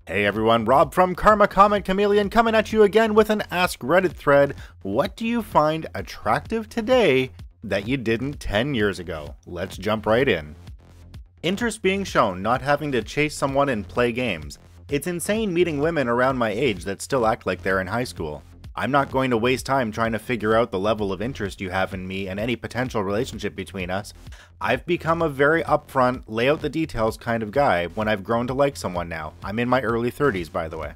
Hey everyone, Rob from Karma Comic Chameleon coming at you again with an Ask Reddit thread. What do you find attractive today that you didn't 10 years ago? Let's jump right in. Interest being shown, not having to chase someone and play games. It's insane meeting women around my age that still act like they're in high school. I'm not going to waste time trying to figure out the level of interest you have in me and any potential relationship between us. I've become a very upfront, lay out the details kind of guy when I've grown to like someone now. I'm in my early 30s, by the way.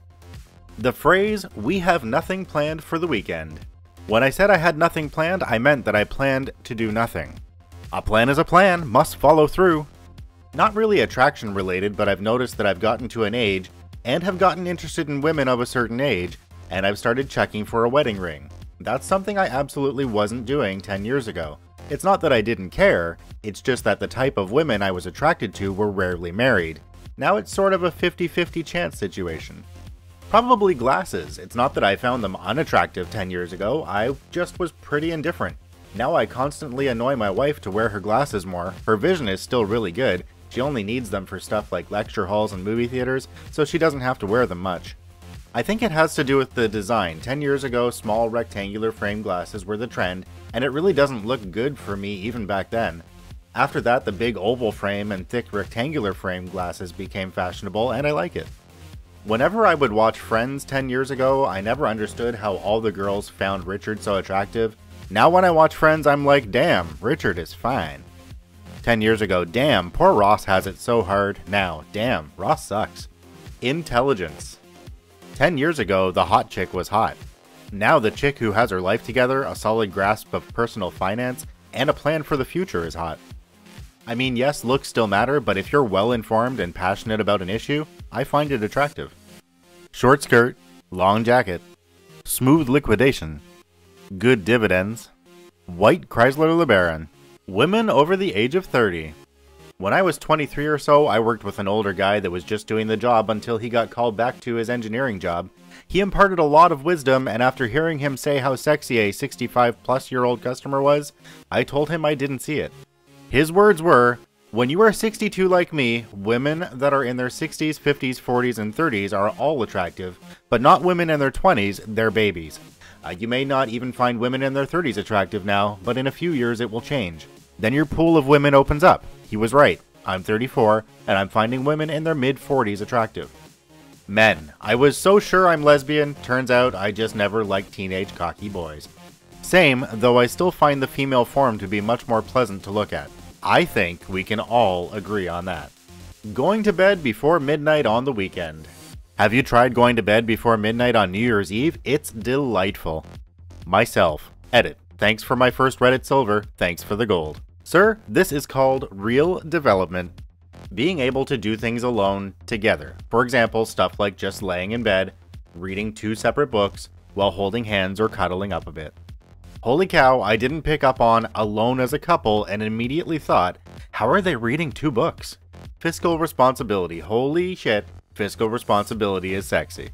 The phrase, "we have nothing planned for the weekend." When I said I had nothing planned, I meant that I planned to do nothing. A plan is a plan, must follow through. Not really attraction related, but I've noticed that I've gotten to an age and have gotten interested in women of a certain age, and I've started checking for a wedding ring. That's something I absolutely wasn't doing 10 years ago. It's not that I didn't care, it's just that the type of women I was attracted to were rarely married. Now it's sort of a 50-50 chance situation. Probably glasses. It's not that I found them unattractive 10 years ago, I just was pretty indifferent. Now I constantly annoy my wife to wear her glasses more. Her vision is still really good, she only needs them for stuff like lecture halls and movie theaters, so she doesn't have to wear them much. I think it has to do with the design. 10 years ago, small rectangular frame glasses were the trend, and it really doesn't look good for me even back then. After that, the big oval frame and thick rectangular frame glasses became fashionable, and I like it. Whenever I would watch Friends 10 years ago, I never understood how all the girls found Richard so attractive. Now when I watch Friends, I'm like, damn, Richard is fine. 10 years ago, damn, poor Ross has it so hard. Now, damn, Ross sucks. Intelligence. 10 years ago, the hot chick was hot. Now the chick who has her life together, a solid grasp of personal finance, and a plan for the future is hot. I mean, yes, looks still matter, but if you're well informed and passionate about an issue, I find it attractive. Short skirt, long jacket, smooth liquidation, good dividends, white Chrysler LeBaron, women over the age of 30. When I was 23 or so, I worked with an older guy that was just doing the job until he got called back to his engineering job. He imparted a lot of wisdom, and after hearing him say how sexy a 65-plus-year-old customer was, I told him I didn't see it. His words were, "When you are 62 like me, women that are in their 60s, 50s, 40s, and 30s are all attractive, but not women in their 20s, they're babies. You may not even find women in their 30s attractive now, but in a few years it will change. Then your pool of women opens up." He was right. I'm 34, and I'm finding women in their mid-40s attractive. Men. I was so sure I'm lesbian, turns out I just never liked teenage cocky boys. Same, though I still find the female form to be much more pleasant to look at. I think we can all agree on that. Going to bed before midnight on the weekend. Have you tried going to bed before midnight on New Year's Eve? It's delightful. Myself. Edit. Thanks for my first Reddit silver, thanks for the gold. Sir, this is called real development. Being able to do things alone, together. For example, stuff like just laying in bed, reading 2 separate books, while holding hands or cuddling up a bit. Holy cow, I didn't pick up on alone as a couple and immediately thought, how are they reading 2 books? Fiscal responsibility. Holy shit, fiscal responsibility is sexy.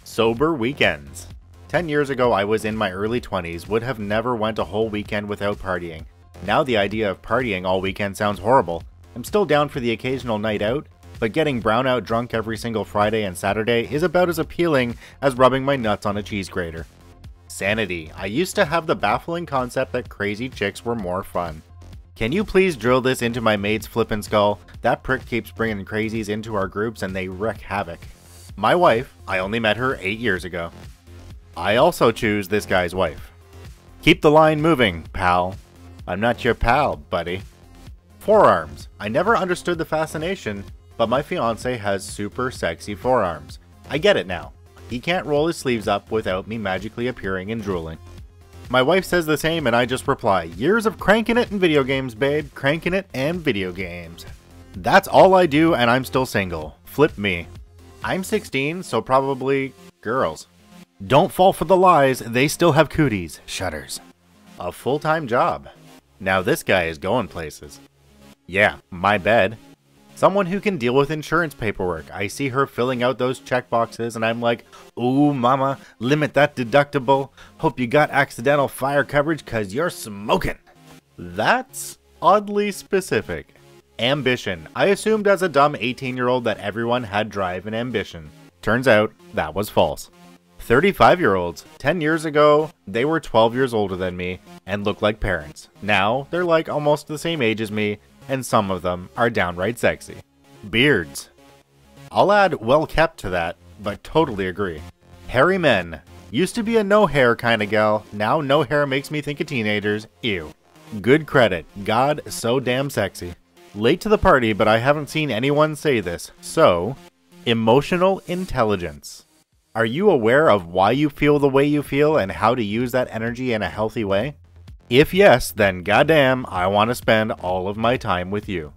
Sober weekends. 10 years ago, I was in my early 20s, would have never went a whole weekend without partying. Now the idea of partying all weekend sounds horrible. I'm still down for the occasional night out, but getting brownout drunk every single Friday and Saturday is about as appealing as rubbing my nuts on a cheese grater. Sanity. I used to have the baffling concept that crazy chicks were more fun. Can you please drill this into my mate's flippin' skull? That prick keeps bringing crazies into our groups and they wreak havoc. My wife. I only met her 8 years ago. I also choose this guy's wife. Keep the line moving, pal. I'm not your pal, buddy. Forearms. I never understood the fascination, but my fiance has super sexy forearms. I get it now. He can't roll his sleeves up without me magically appearing and drooling. My wife says the same and I just reply, years of cranking it in video games, babe. Cranking it and video games. That's all I do and I'm still single. Flip me. I'm 16, so probably girls. Don't fall for the lies, they still have cooties. Shudders. A full-time job. Now this guy is going places. Yeah, my bed. Someone who can deal with insurance paperwork. I see her filling out those checkboxes and I'm like, ooh mama, limit that deductible. Hope you got accidental fire coverage cause you're smoking. That's oddly specific. Ambition. I assumed as a dumb 18-year-old that everyone had drive and ambition. Turns out that was false. 35-year-olds, 10 years ago, they were 12 years older than me and looked like parents. Now, they're like almost the same age as me, and some of them are downright sexy. Beards. I'll add well kept to that, but totally agree. Hairy men. Used to be a no hair kind of gal, now no hair makes me think of teenagers. Ew. Good credit. God, so damn sexy. Late to the party, but I haven't seen anyone say this, so... Emotional intelligence. Are you aware of why you feel the way you feel and how to use that energy in a healthy way? If yes, then goddamn, I want to spend all of my time with you.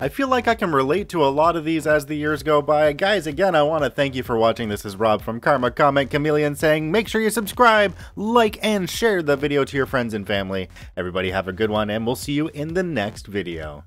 I feel like I can relate to a lot of these as the years go by. Guys, again, I want to thank you for watching. This is Rob from Karma Comic Chameleon saying make sure you subscribe, like, and share the video to your friends and family. Everybody have a good one, and we'll see you in the next video.